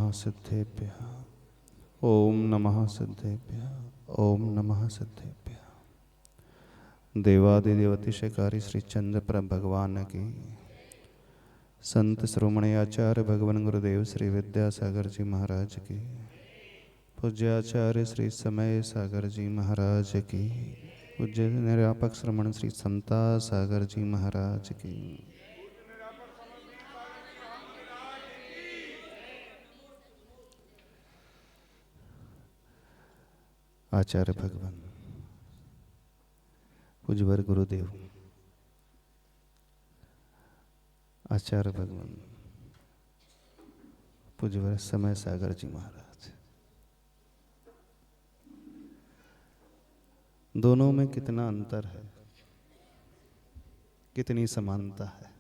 नमः सिद्धेभ्यः। ओम नमः सिद्धेभ्यः। ओम नमः सिद्धेभ्यः। देवादिदेवतिशयकारी श्री चंद्र प्रभ भगवान की, संत श्रोमणी आचार्य भगवान गुरुदेव श्री विद्यासागर जी महाराज की, पूज्याचार्य श्री समय सागर जी महाराज की, पूज्य निरापक श्रमण श्री संता सागर जी महाराज की। आचार्य भगवान, पूज्यवर गुरुदेव, आचार्य भगवान, पूज्यवर समय सागर जी महाराज, दोनों में कितना अंतर है, कितनी समानता है।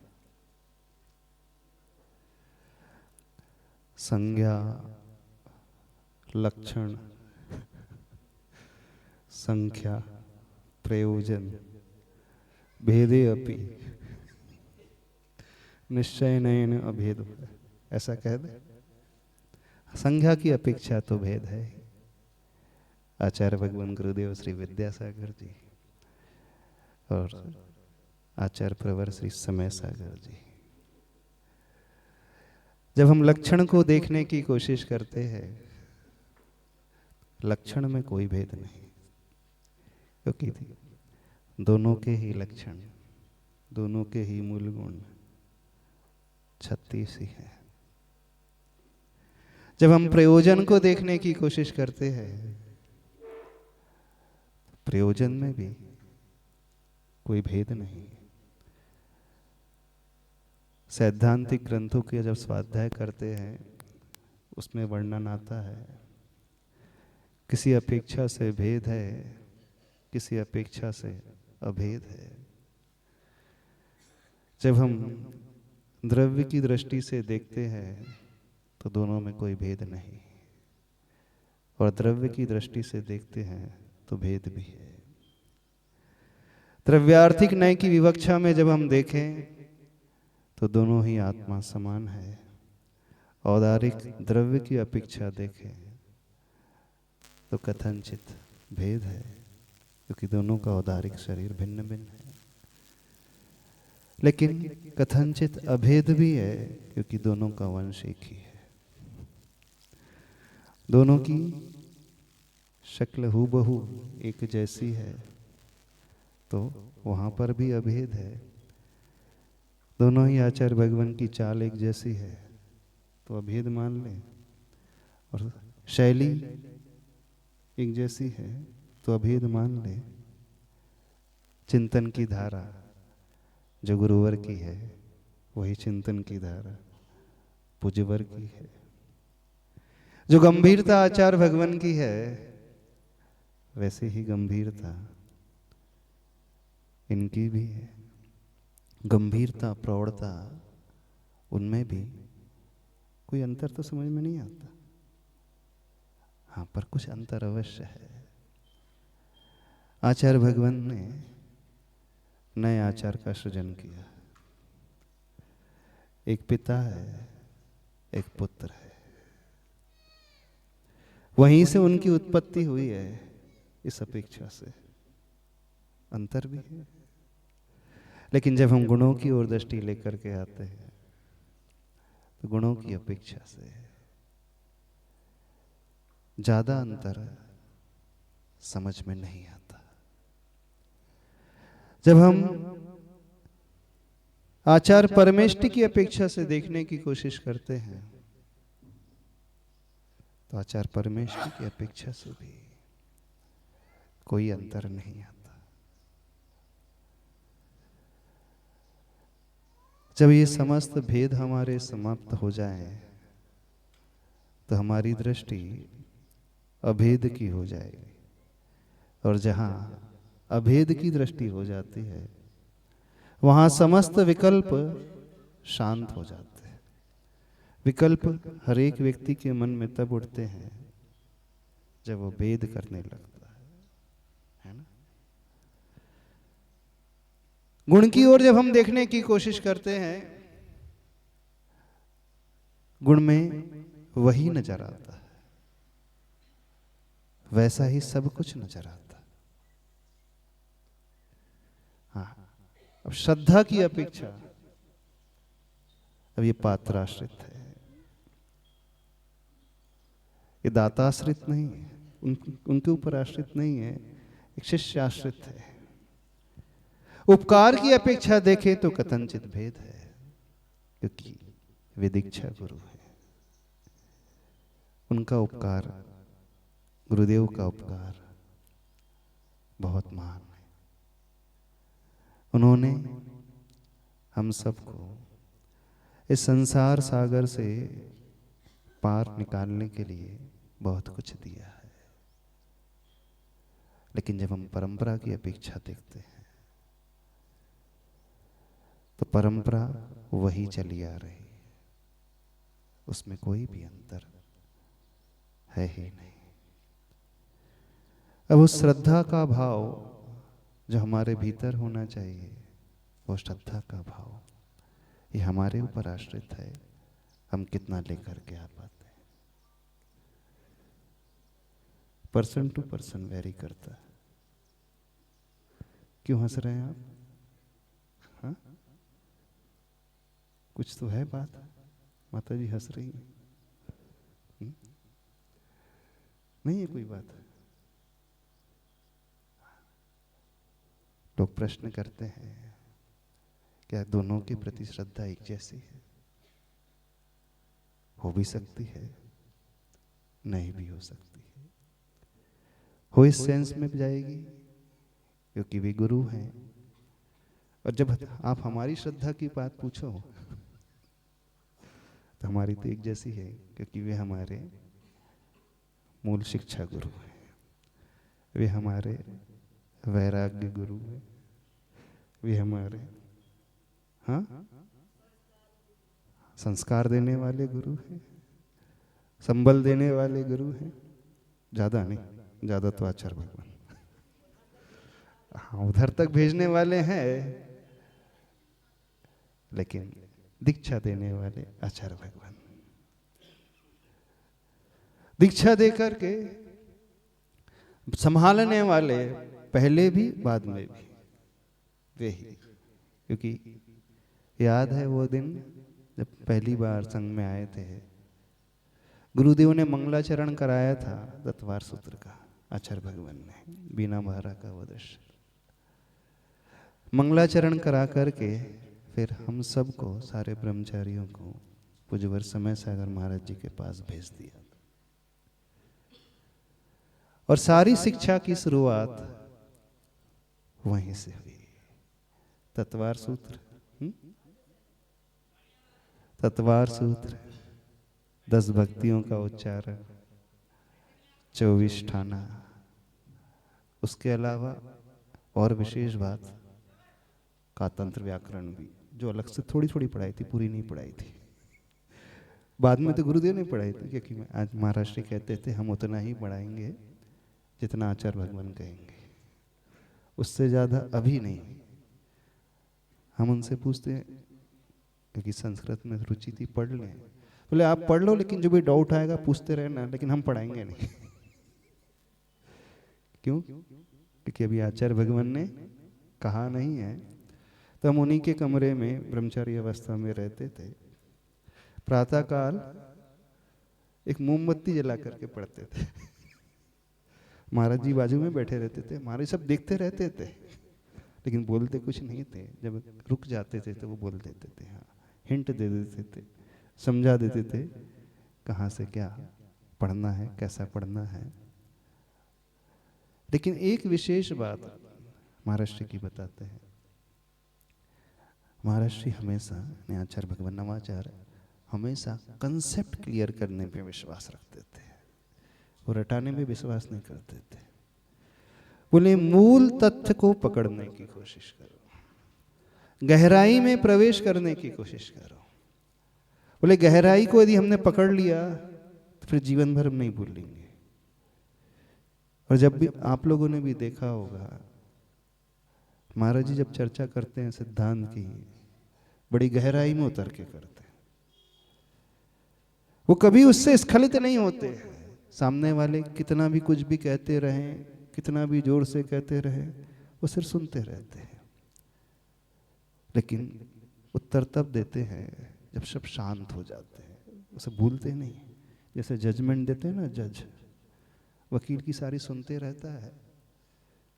संज्ञा, लक्षण, संख्या, प्रयोजन, भेदे अपि निश्चय नयन अभेद, ऐसा कह दे। संज्ञा की अपेक्षा तो भेद है। आचार्य भगवान गुरुदेव श्री विद्यासागर जी और आचार्य प्रवर श्री समय सागर जी, जब हम लक्षण को देखने की कोशिश करते हैं, लक्षण में कोई भेद नहीं, क्योंकि दोनों के ही लक्षण, दोनों के ही मूल गुण 36 ही है। जब हम प्रयोजन को देखने की कोशिश करते हैं, प्रयोजन में भी कोई भेद नहीं। सैद्धांतिक ग्रंथों के जब स्वाध्याय करते हैं, उसमें वर्णन आता है, किसी अपेक्षा से भेद है, किसी अपेक्षा से अभेद है। जब हम द्रव्य की दृष्टि से देखते हैं तो दोनों में कोई भेद नहीं, और द्रव्य की दृष्टि से देखते हैं तो भेद भी है। द्रव्यार्थिक नय की विवक्षा में जब हम देखें तो दोनों ही आत्मा समान है। औदारिक द्रव्य की अपेक्षा देखें तो कथनचित भेद है, क्योंकि दोनों का औदारिक शरीर भिन्न भिन्न है। लेकिन कथनचित अभेद भी है, क्योंकि दोनों का वंश एक ही है। दोनों की शक्ल हूबहू एक जैसी है, तो वहां पर भी अभेद है। दोनों ही आचार्य भगवान की चाल एक जैसी है, तो अभेद मान ले, और शैली एक जैसी है तो अभेद मान ले। चिंतन की धारा जो गुरुवर की है, वही चिंतन की धारा पूज्यवर की है। जो गंभीरता आचार्य भगवान की है, वैसे ही गंभीरता इनकी भी है। गंभीरता, प्रौढ़ता, उनमें भी कोई अंतर तो समझ में नहीं आता। हाँ, पर कुछ अंतर अवश्य है। आचार्य भगवान ने नए आचार का सृजन किया। एक पिता है, एक पुत्र है, वहीं से उनकी उत्पत्ति हुई है। इस अपेक्षा से अंतर भी है। लेकिन जब हम गुणों की ओर दृष्टि लेकर के आते हैं, तो गुणों की अपेक्षा से ज्यादा अंतर समझ में नहीं आता। जब हम आचार परमेष्टि की अपेक्षा से देखने की कोशिश करते हैं, तो आचार परमेष्टि की अपेक्षा से भी कोई अंतर नहीं आता। जब ये समस्त भेद हमारे समाप्त हो जाए, तो हमारी दृष्टि अभेद की हो जाएगी, और जहां अभेद की दृष्टि हो जाती है, वहां समस्त विकल्प शांत हो जाते हैं। विकल्प हर एक व्यक्ति के मन में तब उठते हैं जब वो भेद करने लगता है ना। गुण की ओर जब हम देखने की कोशिश करते हैं, गुण में वही नजर आता है, वैसा ही सब कुछ नजर आता है। हाँ, अब श्रद्धा की अपेक्षा, अब ये पात्राश्रित है, ये दाताश्रित नहीं है, उनके ऊपर आश्रित नहीं है, एक शिष्य आश्रित है। उपकार की अपेक्षा देखे तो कथनचित भेद है, क्योंकि वे दीक्षा गुरु है। उनका उपकार, गुरुदेव का उपकार बहुत महान है। उन्होंने हम सबको इस संसार सागर से पार निकालने के लिए बहुत कुछ दिया है। लेकिन जब हम परंपरा की अपेक्षा देखते हैं तो परंपरा वही चली आ रही है, उसमें कोई भी अंतर है ही नहीं। अब उस श्रद्धा का भाव जो हमारे भीतर होना चाहिए, वो श्रद्धा का भाव ये हमारे ऊपर आश्रित है, हम कितना लेकर के आ पाते हैं। पर्सन टू पर्सन वेरी करता है। क्यों हंस रहे हैं आप? हाँ, कुछ तो है बात। माता जी हंस रही हैं। नहीं है कोई बात? लोग प्रश्न करते हैं, क्या दोनों के प्रति श्रद्धा एक जैसी है? हो भी सकती है, नहीं भी हो सकती है। हो इस सेंस में भी जाएगी क्योंकि वे गुरु हैं, और जब आप हमारी श्रद्धा की बात पूछो तो हमारी तो एक जैसी है, क्योंकि वे हमारे मूल शिक्षा गुरु हैं, वे हमारे वैराग्य गुरु हैं, वे हमारे संस्कार देने वाले गुरु हैं, संबल देने वाले गुरु हैं। ज्यादा नहीं, ज्यादा तो आचार्य भगवान, हाँ उधर तक भेजने वाले हैं, लेकिन दीक्षा देने वाले आचार्य भगवान। दीक्षा देकर के संभालने वाले पहले भी बाद में भी वे ही। क्योंकि याद है वो दिन जब पहली बार संघ में आए थे, गुरुदेव ने मंगलाचरण कराया था दत्तवार सूत्र का, आचार्य भगवान ने बीना महारा का वो दृश्य मंगलाचरण करा करके फिर हम सबको, सारे ब्रह्मचारियों को पूज्यवर समय सागर महाराज जी के पास भेज दिया। और सारी शिक्षा की शुरुआत वहीं से हुई। तत्वार सूत्र, तत्वार सूत्र, 10 भक्तियों का उच्चारण, 24 ठाना, उसके अलावा और विशेष बात का तंत्र व्याकरण भी, जो अलग से थोड़ी थोड़ी पढ़ाई थी, पूरी नहीं पढ़ाई थी। बाद में तो गुरुदेव ने पढ़ाई थी, क्योंकि आज महाराष्ट्री कहते थे हम उतना ही पढ़ाएंगे जितना आचार्य भगवान कहेंगे, उससे ज़्यादा अभी नहीं। हम उनसे पूछते हैं, क्योंकि संस्कृत में रुचि थी, पढ़ लें, बोले आप पढ़ लो, लेकिन जो भी डाउट आएगा पूछते रहना, लेकिन हम पढ़ाएंगे नहीं। क्यों? क्योंकि अभी आचार्य भगवान ने कहा नहीं है। तो हम उन्हीं के कमरे में ब्रह्मचारी अवस्था में रहते थे। प्रातःकाल एक मोमबत्ती जला करके पढ़ते थे। महाराज जी बाजू में बैठे रहते थे, हमारे सब देखते रहते थे, लेकिन बोलते कुछ नहीं थे। जब रुक जाते थे तो वो बोल देते थे, हाँ हिंट दे देते थे, समझा देते थे कहाँ से क्या पढ़ना है, कैसा पढ़ना है। लेकिन एक विशेष बात महाराष्ट्र की बताते हैं, महाराष्ट्री हमेशा, आचार्य भगवान नवाचार्य हमेशा कंसेप्ट क्लियर करने पे विश्वास रखते थे, वो रटाने में विश्वास नहीं करते थे। बोले मूल तथ्य को पकड़ने की कोशिश करो, गहराई में प्रवेश करने की कोशिश करो। बोले गहराई को यदि हमने पकड़ लिया तो फिर जीवन भर हम नहीं भूलेंगे। और जब भी आप लोगों ने भी देखा होगा, महाराज जी जब चर्चा करते हैं सिद्धांत की, बड़ी गहराई में उतर के करते हैं। वो कभी उससे स्खलित नहीं होते। सामने वाले कितना भी कुछ भी कहते रहें, कितना भी जोर से कहते रहें, वो सिर्फ सुनते रहते हैं। लेकिन उत्तर तब देते हैं जब सब शांत हो जाते हैं, उसे भूलते नहीं। जैसे जजमेंट देते हैं ना जज, वकील की सारी सुनते रहता है,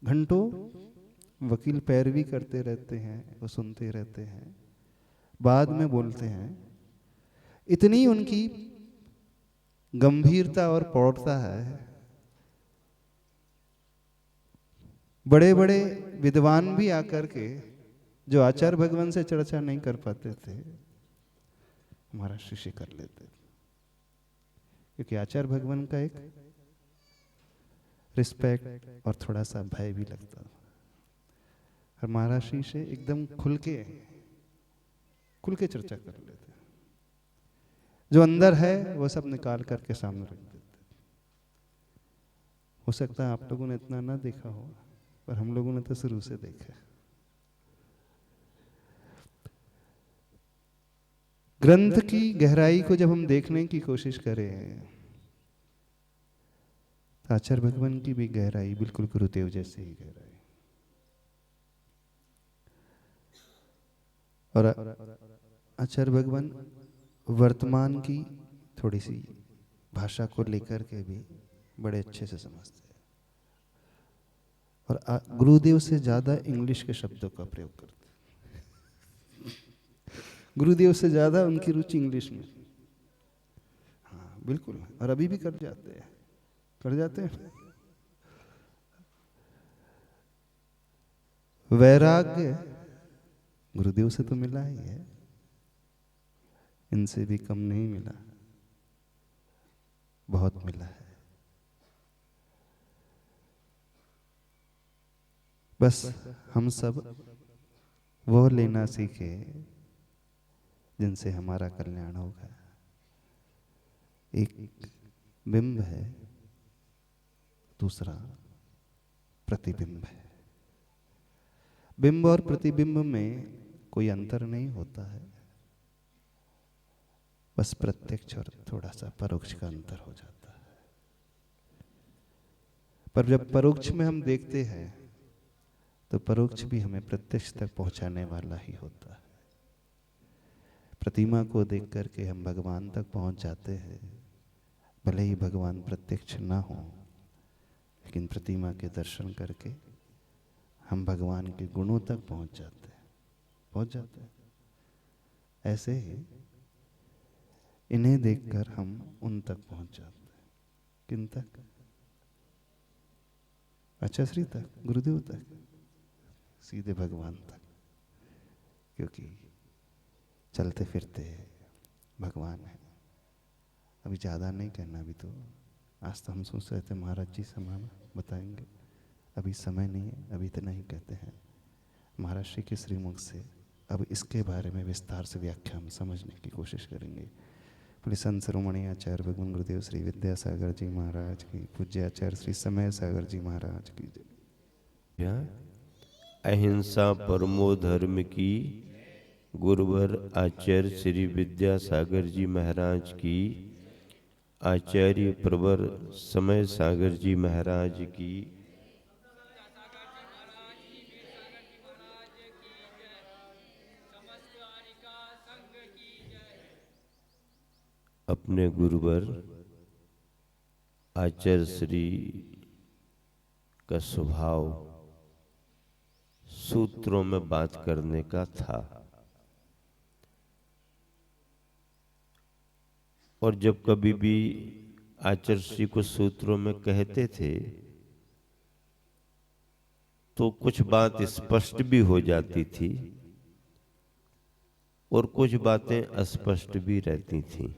घंटों वकील पैरवी करते रहते हैं, वो सुनते रहते हैं, बाद में बोलते हैं। इतनी उनकी गंभीरता और प्रौढ़ता है, बड़े बड़े विद्वान भी आकर के जो आचार्य भगवान से चर्चा नहीं कर पाते थे, हमारा शिष्य कर लेते थे। क्योंकि आचार्य भगवान का एक रिस्पेक्ट और थोड़ा सा भय भी लगता था। और महाराज शिष्य एकदम खुल के चर्चा कर लेते, जो अंदर है वो सब निकाल करके सामने रख देते। हो सकता है आप लोगों ने इतना ना देखा हो, पर हम लोगों ने तो शुरू से देखा। ग्रंथ की गहराई को जब हम देखने की कोशिश करें, तो आचार्य भगवान की भी गहराई बिल्कुल गुरुदेव जैसे ही गहराई। और आचार्य भगवान वर्तमान की थोड़ी सी भाषा को लेकर के भी बड़े अच्छे से समझते हैं, और गुरुदेव से ज्यादा इंग्लिश के शब्दों का प्रयोग करते हैं। गुरुदेव से ज्यादा उनकी रुचि इंग्लिश में। हाँ बिल्कुल, और अभी भी कर जाते हैं। वैराग्य गुरुदेव से तो मिला ही है, इनसे भी कम नहीं मिला, बहुत मिला है। बस हम सब वो लेना सीखे जिनसे हमारा कल्याण होगा। एक बिंब है, दूसरा प्रतिबिंब है। बिंब और प्रतिबिंब में कोई अंतर नहीं होता है, बस प्रत्यक्ष और थोड़ा सा परोक्ष का अंतर हो जाता है। पर जब परोक्ष में हम देखते हैं, तो परोक्ष भी हमें प्रत्यक्ष तक पहुंचाने वाला ही होता है। प्रतिमा को देख करके हम भगवान तक पहुंच जाते हैं, भले ही भगवान प्रत्यक्ष ना हो, लेकिन प्रतिमा के दर्शन करके हम भगवान के गुणों तक पहुंच जाते हैं। ऐसे ही इन्हें देखकर हम उन तक पहुंच जाते हैं। किन तक? अच्छा श्री तक, गुरुदेव तक, सीधे भगवान तक। क्योंकि चलते फिरते भगवान है। अभी ज़्यादा नहीं कहना, अभी तो आज तो हम सोच रहे थे महाराज जी समय बताएंगे, अभी समय नहीं है, अभी इतना ही कहते हैं। महाराज श्री के श्रीमुख से अब इसके बारे में विस्तार से व्याख्या हम समझने की कोशिश करेंगे। पुलिस संत शिरोमणि आचार्य भगवान गुरुदेव श्री विद्यासागर जी महाराज की, पूज्य आचार्य श्री समय सागर जी महाराज की जय। अहिंसा परमो धर्म की, गुरुवर आचार्य श्री विद्यासागर जी महाराज की, आचार्य प्रवर समय सागर जी महाराज की, अपने गुरुवर आचार्य श्री का स्वभाव सूत्रों में बात करने का था, और जब कभी भी आचार्य श्री को सूत्रों में कहते थे तो कुछ बात स्पष्ट भी हो जाती थी और कुछ बातें अस्पष्ट भी रहती थीं।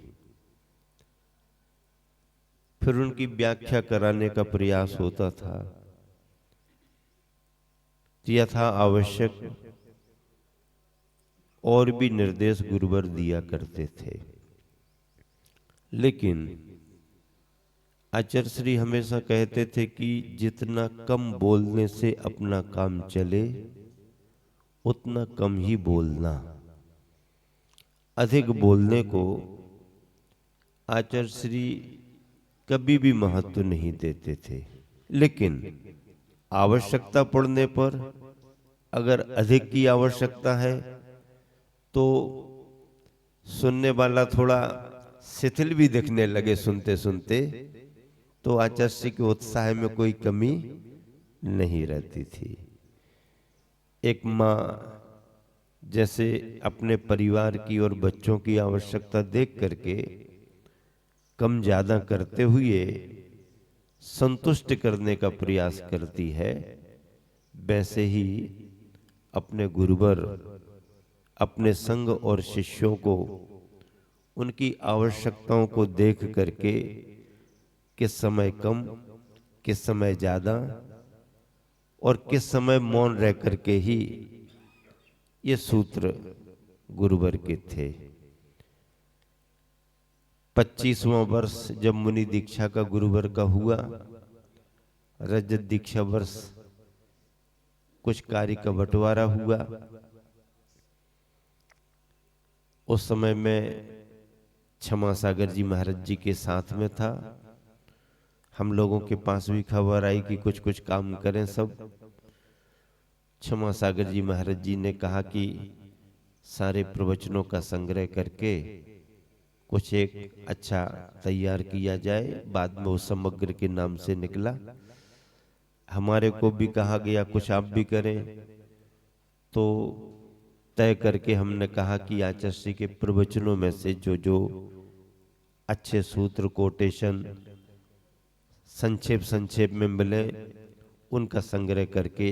फिर उनकी व्याख्या कराने का प्रयास होता था, यथा आवश्यक और भी निर्देश गुरुवर दिया करते थे। लेकिन आचार्य श्री हमेशा कहते थे कि जितना कम बोलने से अपना काम चले, उतना कम ही बोलना। अधिक बोलने को आचार्य श्री कभी भी महत्व नहीं देते थे, लेकिन आवश्यकता पड़ने पर अगर अधिक की आवश्यकता है तो सुनने वाला थोड़ा शिथिल भी दिखने लगे सुनते सुनते, तो आचार्य श्री के उत्साह में कोई कमी नहीं रहती थी। एक माँ जैसे अपने परिवार की और बच्चों की आवश्यकता देख करके कम ज्यादा करते हुए संतुष्ट करने का प्रयास करती है, वैसे ही अपने गुरुवर अपने संग और शिष्यों को उनकी आवश्यकताओं को देख करके किस समय कम, किस समय ज्यादा और किस समय मौन रह करके ही ये सूत्र गुरुवर के थे। 25वां वर्ष जब मुनि दीक्षा का गुरुवर का हुआ, रजत दीक्षा वर्ष कुछ कार्य का बंटवारा हुआ। उस समय मैं क्षमा सागर जी महाराज जी के साथ में था। हम लोगों के पास भी खबर आई कि कुछ कुछ काम करें सब। क्षमा सागर जी महाराज जी ने कहा कि सारे प्रवचनों का संग्रह करके कुछ एक अच्छा तैयार किया जाए। बाद में वो समग्र के नाम से निकला। हमारे को भी कहा गया कुछ आप भी करें, तो तय करके हमने कहा कि आचार्य श्री के प्रवचनों में से जो जो अच्छे सूत्र, कोटेशन संक्षेप में मिले, उनका संग्रह करके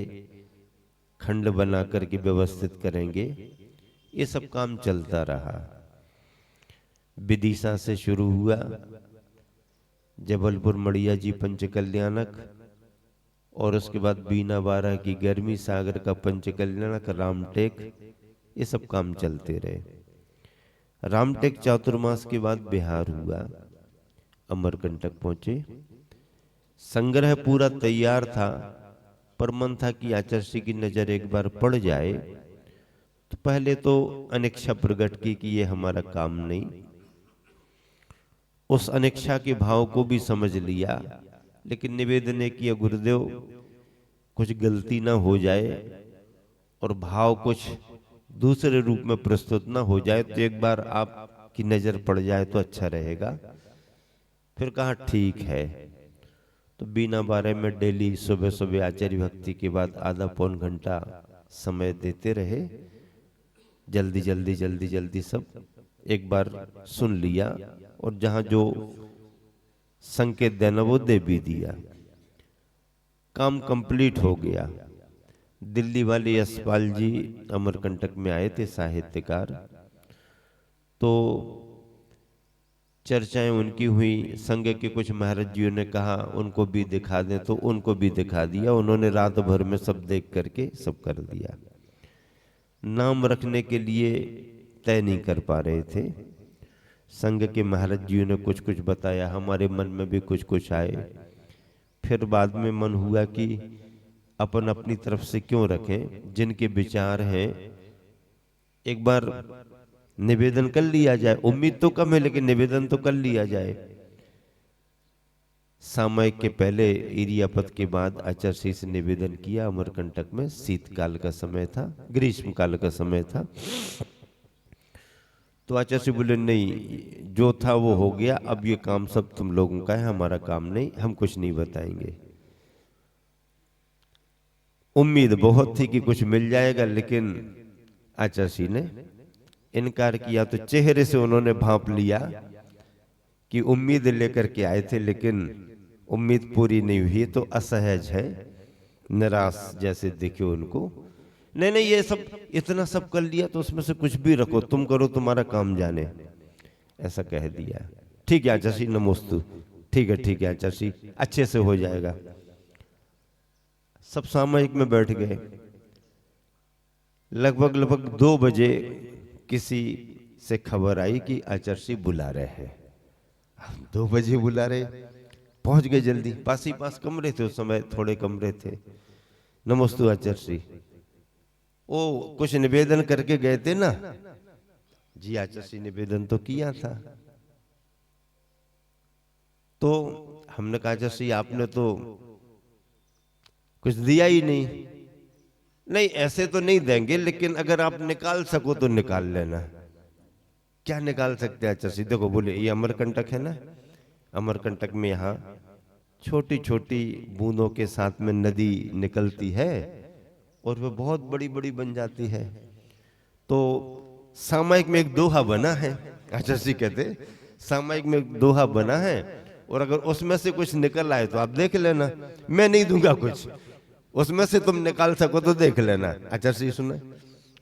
खंड बना करके व्यवस्थित करेंगे। ये सब काम चलता रहा। विदिशा से शुरू हुआ, जबलपुर मड़िया जी पंचकल्याणक, और उसके बाद बीना बारह की गर्मी, सागर का पंचकल्याणक, रामटेक, ये सब काम चलते रहे। रामटेक चातुर्मास के बाद बिहार हुआ, अमरकंटक पहुंचे। संग्रह पूरा तैयार था, पर मन था कि आचार्य श्री की नजर एक बार पड़ जाए। तो पहले तो अनिच्छा प्रकट की कि ये हमारा काम नहीं। उस अनिच्छा के भाव को भी समझ लिया, लेकिन निवेदन किया, गुरुदेव कुछ गलती ना हो जाए और भाव कुछ दूसरे रूप में प्रस्तुत ना हो जाए, तो एक बार आपकी नजर पड़ जाए तो अच्छा रहेगा। फिर कहा ठीक है। तो बीना बारह में डेली सुबह सुबह आचार्य भक्ति के बाद आधा पौन घंटा समय देते रहे। जल्दी जल्दी जल्दी जल्दी सब एक बार सुन लिया, और जहां जो संकेत देना वो दे भी दिया। काम कंप्लीट हो गया। दिल्ली वाले यशपाल जी अमरकंटक में आए थे, साहित्यकार। तो चर्चाएं उनकी हुई। संघ के कुछ महाराज जियों ने कहा उनको भी दिखा दें, तो उनको भी दिखा दिया। उन्होंने रात भर में सब देख करके सब कर दिया। नाम रखने के लिए तय नहीं कर पा रहे थे। संघ के महाराज जियों ने कुछ कुछ बताया, हमारे मन में भी कुछ कुछ आए। फिर बाद में मन हुआ कि अपन अपनी तरफ से क्यों रखें, जिनके विचार हैं एक बार निवेदन कर लिया जाए। उम्मीद तो कम है, लेकिन निवेदन तो कर लिया जाए। सामयिक के पहले इरियापत के बाद आचार्य श्री से निवेदन किया। अमरकंटक में शीतकाल का समय था, ग्रीष्म काल का समय था। तो आचार्य श्री बोले नहीं, जो था वो हो गया, अब ये काम सब तुम लोगों का है, हमारा काम नहीं, हम कुछ नहीं बताएंगे। उम्मीद बहुत थी कि कुछ मिल जाएगा, लेकिन आचार्य श्री ने इनकार किया। तो चेहरे से उन्होंने भांप लिया कि उम्मीद लेकर के आए थे, लेकिन उम्मीद पूरी नहीं हुई, तो असहज है, निराश जैसे दिखे उनको। नहीं नहीं, ये सब इतना सब कर लिया तो उसमें से कुछ भी रखो, तुम करो, तुम्हारा काम जाने, ऐसा कह दिया। ठीक है आचार्य श्री, नमोस्तु, ठीक है आचार्य श्री, अच्छे से हो जाएगा। सब सामयिक में बैठ गए। लगभग 2 बजे किसी से खबर आई कि आचार्य श्री बुला रहे हैं। 2 बजे बुला रहे, पहुंच गए जल्दी। पास ही पास कमरे थे, उस समय थोड़े कमरे थे। नमोस्तु आचार्य श्री। ओ कुछ निवेदन करके गए थे ना? जी आचार्य श्री, निवेदन तो किया था। तो हमने कहा जैसे आपने तो कुछ दिया ही नहीं। नहीं ऐसे तो नहीं देंगे, लेकिन अगर आप निकाल सको तो निकाल लेना। क्या निकाल सकते हैं आचार्य? देखो बोले ये अमरकंटक है ना, अमरकंटक में यहाँ छोटी छोटी बूंदों के साथ में नदी निकलती है और वह बहुत बड़ी बड़ी बन जाती है। तो सामायिक में एक दोहा बना है, आचार्य जी कहते सामायिक में एक दोहा बना है, और अगर उसमें से कुछ निकल आए तो आप देख लेना, मैं नहीं दूंगा कुछ, उसमें से तुम निकाल सको तो देख लेना। आचार्य जी सुना,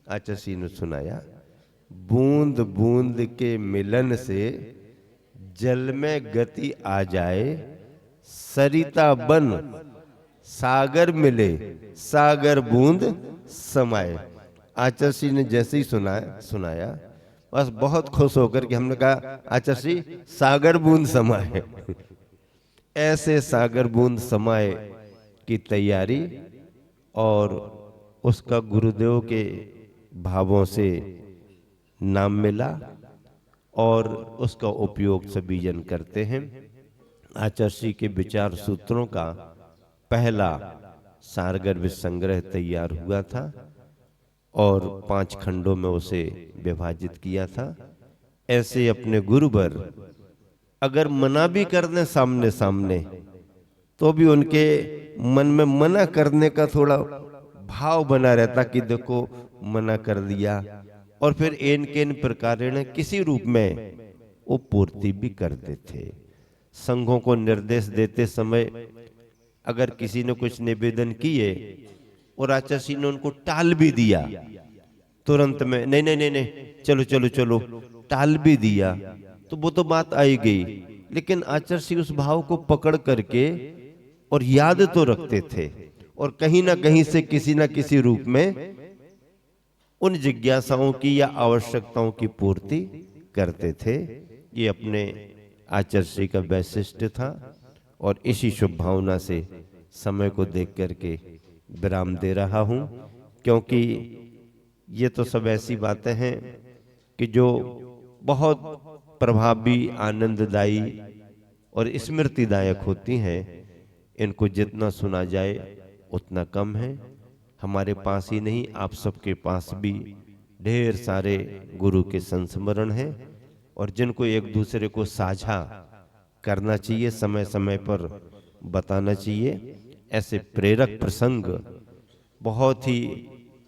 आचार्य जी ने सुनाया, बूंद बूंद के मिलन से जल में गति आ जाए, सरिता बन सागर मिले, सागर बूंद समाए। आचार्य जी ने जैसे ही सुनाया बस बहुत खुश होकर के हमने कहा आचार्य जी सागर बूंद समाए। ऐसे सागर बूंद समाए की तैयारी और उसका गुरुदेव के भावों से नाम मिला और उसका उपयोग सभी जन करते हैं। आचार्य जी के विचार सूत्रों का पहला सारगर विसंग्रह तैयार हुआ था और 5 खंडों में उसे विभाजित किया था। ऐसे अपने गुरुवर अगर मना भी कर दें सामने सामने तो भी उनके मन में मना करने का थोड़ा भाव बना रहता कि देखो मना कर दिया, और फिर इन के इन प्रकार किसी रूप में वो पूर्ति भी कर देते। संघों को निर्देश देते समय अगर किसी ने कुछ निवेदन किए और आचार्य जी ने उनको टाल भी दिया तुरंत में, नहीं नहीं नहीं नहीं चलो चलो चलो, टाल भी दिया तो वो तो बात आई गई, लेकिन आचार्य जी उस भाव को पकड़ करके और याद तो रखते थे और कहीं ना कहीं से किसी ना किसी रूप में उन जिज्ञासाओं की या आवश्यकताओं की पूर्ति करते थे। ये अपने आचार्य जी का वैशिष्ट था और इसी शुभ भावना से समय को देख करके विराम दे रहा हूं, क्योंकि ये तो सब ऐसी बातें हैं कि जो बहुत प्रभावी, आनंददायी और स्मृतिदायक होती हैं। इनको जितना सुना जाए उतना कम है। हमारे पास ही नहीं, आप सबके पास भी ढेर सारे गुरु के संस्मरण हैं और जिनको एक दूसरे को साझा करना चाहिए, समय समय पर बताना चाहिए। ऐसे प्रेरक प्रसंग बहुत ही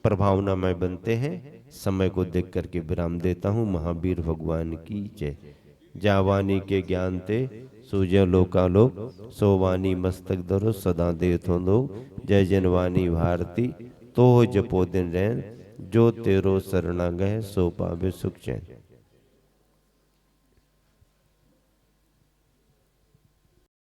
प्रभावनामय बनते हैं। समय को देख करके विराम देता हूँ। महावीर भगवान की जय। जावानी के ज्ञान ते सूजय लोकालोक, सोवानी मस्तक धरो सदा देथों लोग। जय जनवानी भारती तो जपो दिन रैन, जो तेरो शरणा गए सो पावे सुख चैन।